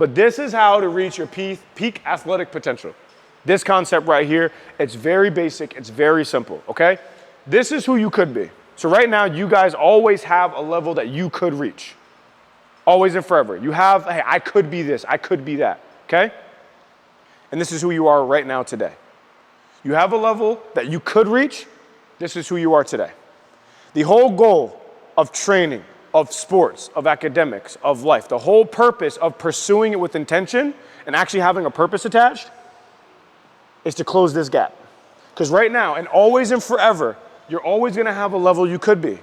But this is how to reach your peak athletic potential. This concept right here, it's very basic, it's very simple, okay? This is who you could be. So right now, you guys always have a level that you could reach. Always and forever. You have, hey, I could be this, I could be that, okay? And this is who you are right now today. You have a level that you could reach. This is who you are today. The whole goal of training, of sports, of academics, of life, the whole purpose of pursuing it with intention and actually having a purpose attached is to close this gap. Because right now, and always and forever, you're always gonna have a level you could be.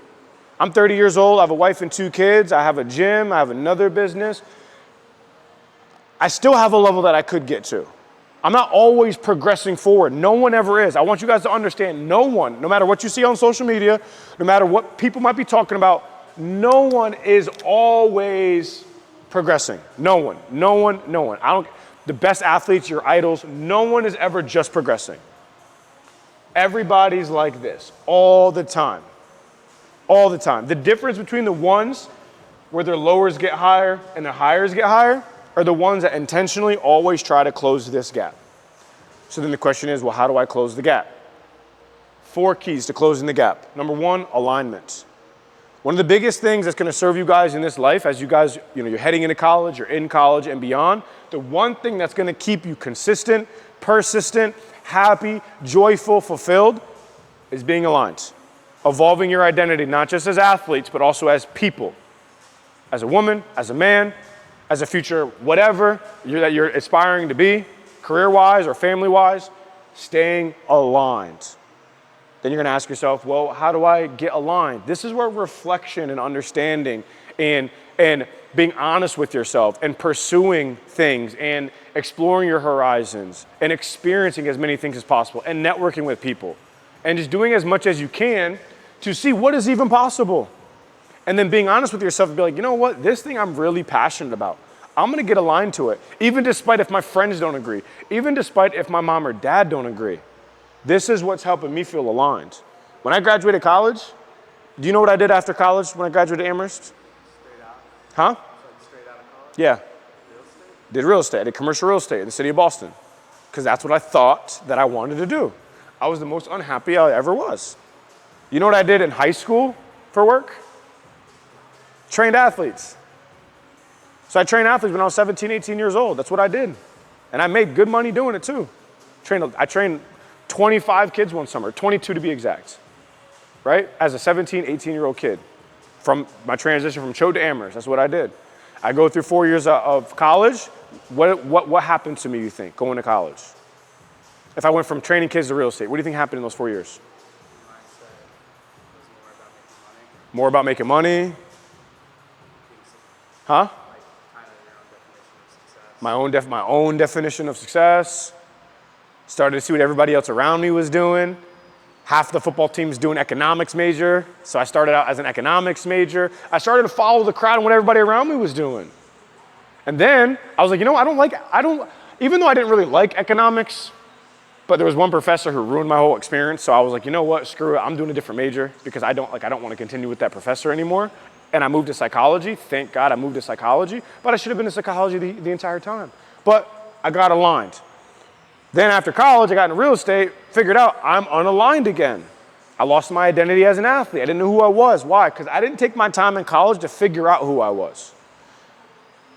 I'm 30 years old, I have a wife and 2 kids, I have a gym, I have another business. I still have a level that I could get to. I'm not always progressing forward. No one ever is. I want you guys to understand, no one, no matter what you see on social media, no matter what people might be talking about, no one is always progressing. No one. The best athletes, your idols, no one is ever just progressing. Everybody's like this all the time. All the time. The difference between the ones where their lowers get higher and their highers get higher are the ones that intentionally always try to close this gap. So then the question is, well, how do I close the gap? 4 keys to closing the gap. Number 1, alignment. One of the biggest things that's gonna serve you guys in this life as you guys, you're heading into college, you're in college and beyond, the one thing that's gonna keep you consistent, persistent, happy, joyful, fulfilled is being aligned. Evolving your identity, not just as athletes, but also as people. As a woman, as a man, as a future whatever that you're aspiring to be, career-wise or family-wise, staying aligned. Then you're gonna ask yourself, well, how do I get aligned? This is where reflection and understanding and being honest with yourself and pursuing things and exploring your horizons and experiencing as many things as possible and networking with people and just doing as much as you can to see what is even possible. And then being honest with yourself and be like, you know what, this thing I'm really passionate about. I'm gonna get aligned to it, even despite if my friends don't agree, even despite if my mom or dad don't agree. This is what's helping me feel aligned. When I graduated college, do you know what I did after college when I graduated Amherst? Straight out. Huh? Straight out of college? Yeah. Real estate? Did real estate. I did commercial real estate in the city of Boston because that's what I thought that I wanted to do. I was the most unhappy I ever was. You know what I did in high school for work? Trained athletes. So I trained athletes when I was 17, 18 years old. That's what I did. And I made good money doing it too. I trained 25 kids one summer, 22 to be exact, right? As a 17, 18-year-old kid from my transition from Choate to Amherst. That's what I did. I go through 4 years of college. What happened to me, you think, going to college? If I went from training kids to real estate, what do you think happened in those 4 years? Mindset was More about making money? Huh? like kind of your own definition of success. My own definition of success. Started to see what everybody else around me was doing. Half the football team's doing economics major, so I started out as an economics major. I started to follow the crowd and what everybody around me was doing. And then I was like, even though I didn't really like economics, but there was one professor who ruined my whole experience, so I was like, you know what, screw it, I'm doing a different major because I don't want to continue with that professor anymore. And I moved to psychology. Thank God I moved to psychology, but I should have been in psychology the entire time. But I got aligned. Then after college, I got into real estate, figured out I'm unaligned again. I lost my identity as an athlete. I didn't know who I was. Why? Because I didn't take my time in college to figure out who I was.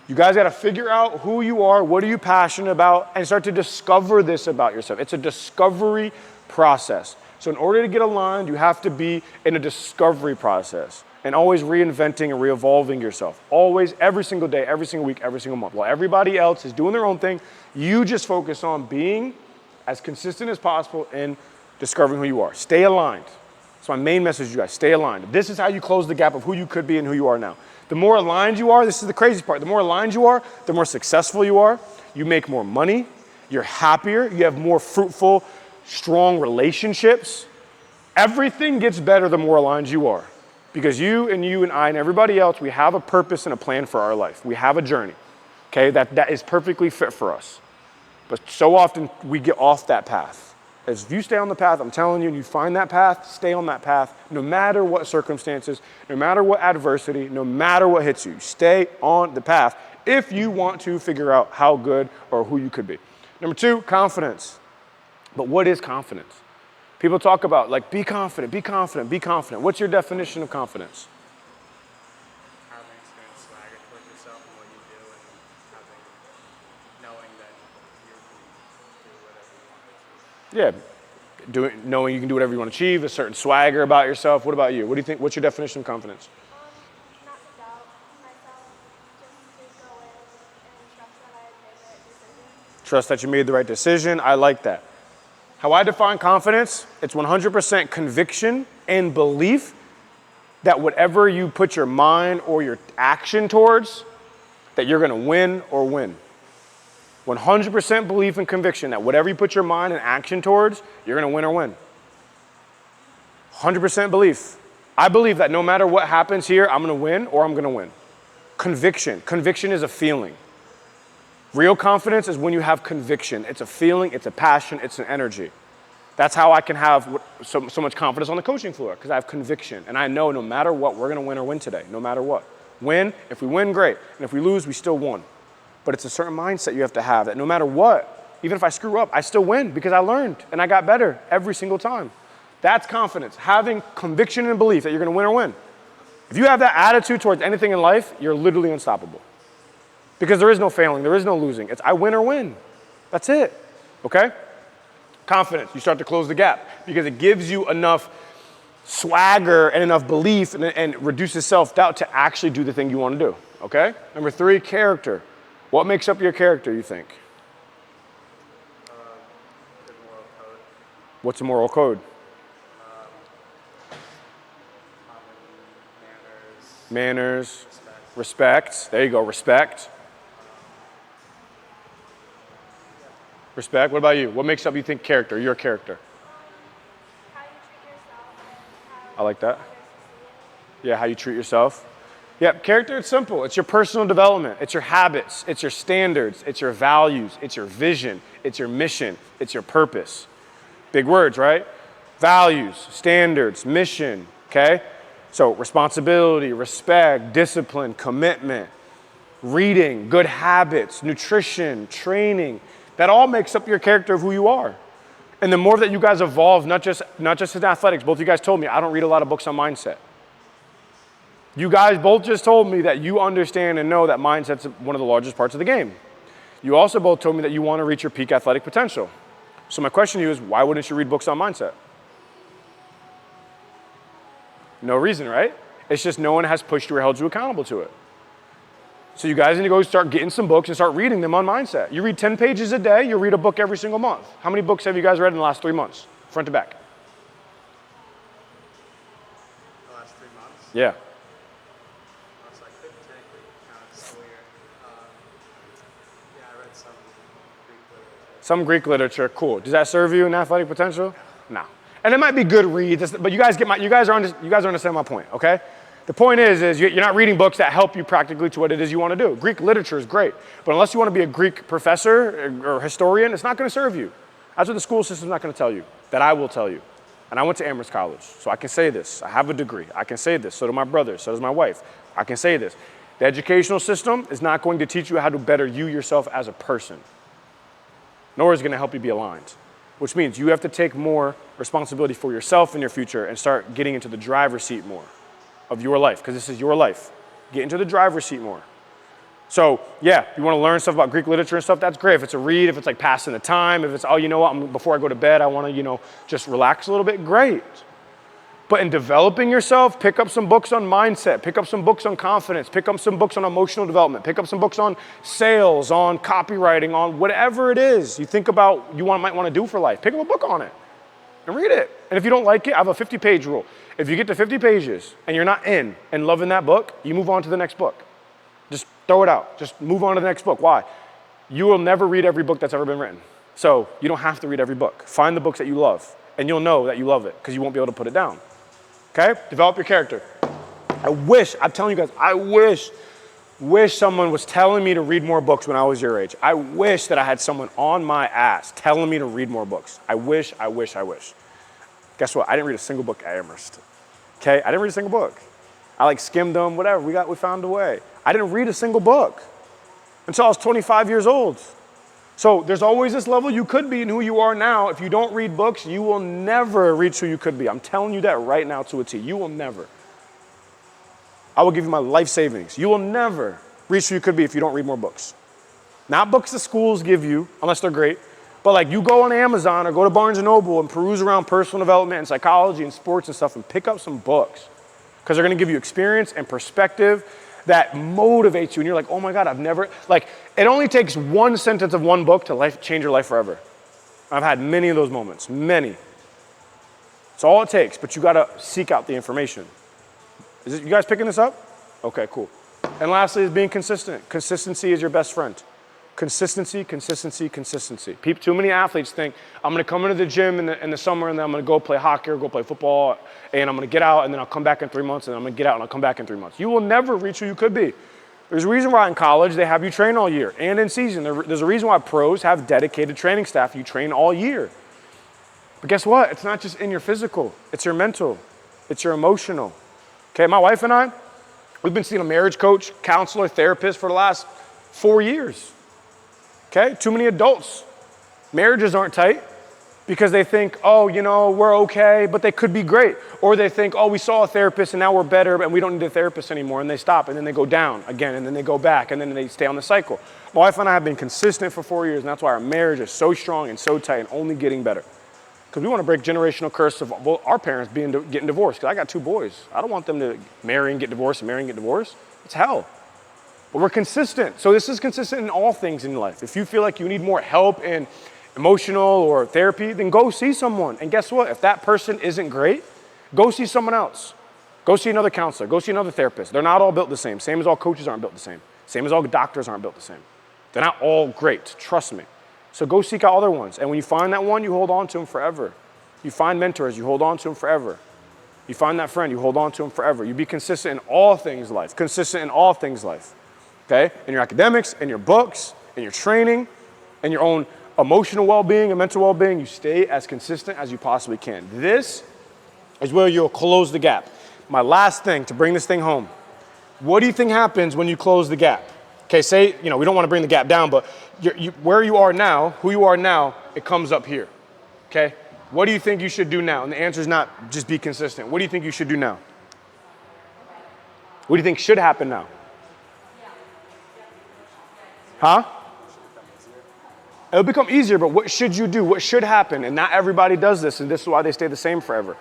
You guys got to figure out who you are, what are you passionate about, and start to discover this about yourself. It's a discovery process. So in order to get aligned, you have to be in a discovery process and always reinventing and re-evolving yourself. Always, every single day, every single week, every single month. While everybody else is doing their own thing, you just focus on being as consistent as possible in discovering who you are. Stay aligned. That's my main message to you guys. Stay aligned. This is how you close the gap of who you could be and who you are now. The more aligned you are, this is the crazy part, the more aligned you are, the more successful you are, you make more money, you're happier, you have more fruitful, strong relationships. Everything gets better the more aligned you are. Because you and I and everybody else, we have a purpose and a plan for our life. We have a journey, okay, that is perfectly fit for us. But so often we get off that path. As if you stay on the path, I'm telling you, and you find that path, stay on that path, no matter what circumstances, no matter what adversity, no matter what hits you, stay on the path. if you want to figure out how good or who you could be. Number 2, confidence. But what is confidence? People talk about like, be confident, be confident, be confident. What's your definition of confidence? Having experienced swagger towards yourself and what you do, and having knowing that you can do whatever you want to achieve. Yeah, knowing you can do whatever you want to achieve, a certain swagger about yourself. What about you? What do you think? What's your definition of confidence? Not to doubt myself, just to go in and trust that I made the right decision. Trust that you made the right decision. I like that. How I define confidence, it's 100% conviction and belief that whatever you put your mind or your action towards, that you're going to win or win. 100% belief and conviction that whatever you put your mind and action towards, you're going to win or win. 100% belief. I believe that no matter what happens here, I'm going to win or I'm going to win. Conviction. Conviction is a feeling. Real confidence is when you have conviction. It's a feeling, it's a passion, it's an energy. That's how I can have so much confidence on the coaching floor, because I have conviction. And I know no matter what, we're going to win or win today, no matter what. Win, if we win, great. And if we lose, we still won. But it's a certain mindset you have to have that no matter what, even if I screw up, I still win because I learned and I got better every single time. That's confidence, having conviction and belief that you're going to win or win. If you have that attitude towards anything in life, you're literally unstoppable. Because there is no failing, there is no losing. It's I win or win. That's it, okay? Confidence, you start to close the gap because it gives you enough swagger and enough belief and reduces self-doubt to actually do the thing you want to do, okay? Number 3, character. What makes up your character, you think? Good moral code, What's a moral code? common Manners, respect. respect. There you go, respect. Respect. What about you? What makes up, you think, character, your character? How you treat yourself and how I like that. others see Yeah, how you treat yourself. Yeah, character, it's simple. It's your personal development. It's your habits. It's your standards. It's your values. It's your vision. It's your mission. It's your purpose. Big words, right? Values, standards, mission, okay? So responsibility, respect, discipline, commitment, reading, good habits, nutrition, training. That all makes up your character of who you are. And the more that you guys evolve, not just in athletics, both of you guys told me, I don't read a lot of books on mindset. You guys both just told me that you understand and know that mindset's one of the largest parts of the game. You also both told me that you want to reach your peak athletic potential. So my question to you is, why wouldn't you read books on mindset? No reason, right? It's just no one has pushed you or held you accountable to it. So you guys need to go start getting some books and start reading them on mindset. You read 10 pages a day, you read a book every single month. How many books have you guys read in the last 3 months, front to back? The last 3 months. Yeah. So I couldn't technically count it so weird. Yeah, I read some Greek literature. Some Greek literature, cool. Does that serve you in athletic potential? No. And it might be good reads, but you guys understand my point, okay? The point is you're not reading books that help you practically to what it is you want to do. Greek literature is great, but unless you want to be a Greek professor or historian, it's not going to serve you. That's what the school system's not going to tell you, that I will tell you. And I went to Amherst College, so I can say this. I have a degree. I can say this. So do my brother. So does my wife. I can say this. The educational system is not going to teach you how to better you yourself as a person, nor is it going to help you be aligned, which means you have to take more responsibility for yourself in your future and start getting into the driver's seat more of your life, because this is your life. Get into the driver's seat more. So yeah, you want to learn stuff about Greek literature and stuff, that's great. If it's a read, if it's like passing the time, if it's, oh, you know what, before I go to bed, I want to, just relax a little bit, great. But in developing yourself, pick up some books on mindset, pick up some books on confidence, pick up some books on emotional development, pick up some books on sales, on copywriting, on whatever it is you think about might want to do for life. Pick up a book on it and read it. And if you don't like it, I have a 50-page rule. If you get to 50 pages and you're not in and loving that book, you move on to the next book. Just throw it out. Just move on to the next book. Why? You will never read every book that's ever been written. So you don't have to read every book. Find the books that you love, and you'll know that you love it because you won't be able to put it down. Okay? Develop your character. I'm telling you guys, I wish someone was telling me to read more books when I was your age. I wish that I had someone on my ass telling me to read more books. I wish. Guess what? I didn't read a single book at Amherst. Okay? I didn't read a single book. I skimmed them, whatever. We found a way. I didn't read a single book. until I was 25 years old. So there's always this level you could be and who you are now. If you don't read books, you will never reach who you could be. I'm telling you that right now to a T. You will never. I will give you my life savings. You will never reach who you could be if you don't read more books. Not books the schools give you, unless they're great, but like you go on Amazon or go to Barnes & Noble and peruse around personal development and psychology and sports and stuff and pick up some books because they're going to give you experience and perspective that motivates you. And you're like, oh my God, I've never, like, it only takes one sentence of one book to change your life forever. I've had many of those moments, many. It's all it takes, but you got to seek out the information. You guys picking this up? Okay, cool. And lastly is being consistent. Consistency is your best friend. Consistency, consistency, consistency. Too many athletes think, I'm going to come into the gym in the summer and then I'm going to go play hockey or go play football and I'm going to get out and then I'll come back in 3 months and I'm going to get out and I'll come back in 3 months. You will never reach who you could be. There's a reason why in college they have you train all year and in season. There's a reason why pros have dedicated training staff. You train all year. But guess what? It's not just in your physical. It's your mental. It's your emotional. Okay, my wife and I, we've been seeing a marriage coach, counselor, therapist for the last 4 years. Okay, too many adults. Marriages aren't tight because they think, oh, you know, we're okay, but they could be great. Or they think, oh, we saw a therapist and now we're better and we don't need a therapist anymore. And they stop and then they go down again and then they go back and then they stay on the cycle. My wife and I have been consistent for 4 years and that's why our marriage is so strong and so tight and only getting better. Because we want to break generational curse of our parents getting divorced. Because I got 2 boys. I don't want them to marry and get divorced and marry and get divorced. It's hell. But we're consistent. So this is consistent in all things in life. If you feel like you need more help in emotional or therapy, then go see someone. And guess what? If that person isn't great, go see someone else. Go see another counselor. Go see another therapist. They're not all built the same. Same as all coaches aren't built the same. Same as all doctors aren't built the same. They're not all great. Trust me. So go seek out other ones. And when you find that one, you hold on to them forever. You find mentors, you hold on to them forever. You find that friend, you hold on to them forever. You be consistent in all things life. Consistent in all things life. Okay? In your academics, in your books, in your training, in your own emotional well-being and mental well-being, you stay as consistent as you possibly can. This is where you'll close the gap. My last thing to bring this thing home. What do you think happens when you close the gap? Okay, say, we don't want to bring the gap down, but where you are now, who you are now, it comes up here. Okay? What do you think you should do now? And the answer is not just be consistent. What do you think you should do now? What do you think should happen now? Huh? It'll become easier, but what should you do? What should happen? And not everybody does this, and this is why they stay the same forever.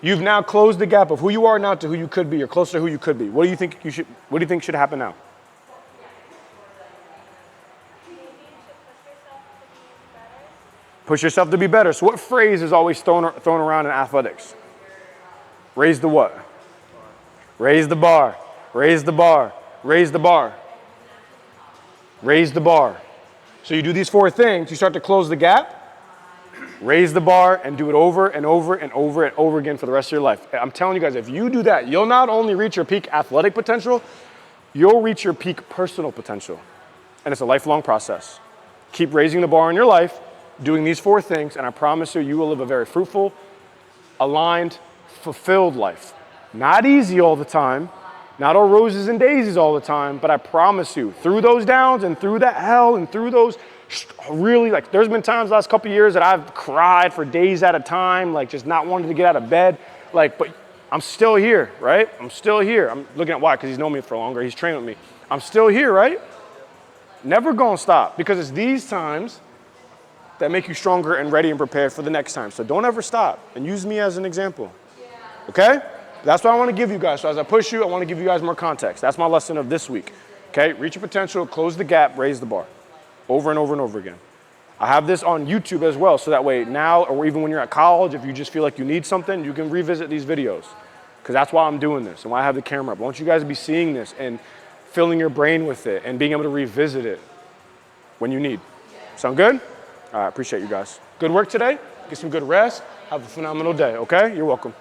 You've now closed the gap of who you are now to who you could be, or closer to who you could be. What do you think should happen now? Push yourself to be better. So what phrase is always thrown around in athletics? Raise the what? Raise the bar. Raise the bar. Raise the bar. Raise the bar. So you do these 4 things, you start to close the gap, raise the bar, and do it over and over and over and over again for the rest of your life. I'm telling you guys, if you do that, you'll not only reach your peak athletic potential, you'll reach your peak personal potential. And it's a lifelong process. Keep raising the bar in your life, doing these 4 things, and I promise you, you will live a very fruitful, aligned, fulfilled life. Not easy all the time, not all roses and daisies all the time, but I promise you, through those downs and through that hell and through those really, there's been times the last couple of years that I've cried for days at a time, just not wanting to get out of bed, but I'm still here, right? I'm still here. I'm looking at why, because he's known me for longer. He's trained with me. I'm still here, right? Never gonna stop, because it's these times that make you stronger and ready and prepared for the next time. So don't ever stop, and use me as an example, okay? That's what I want to give you guys. So as I push you, I want to give you guys more context. That's my lesson of this week. Okay? Reach your potential, close the gap, raise the bar. Over and over and over again. I have this on YouTube as well, so that way now, or even when you're at college, if you just feel like you need something, you can revisit these videos. Because that's why I'm doing this and why I have the camera up. I want you guys to be seeing this and filling your brain with it and being able to revisit it when you need. Sound good? All right, appreciate you guys. Good work today. Get some good rest. Have a phenomenal day, okay? You're welcome.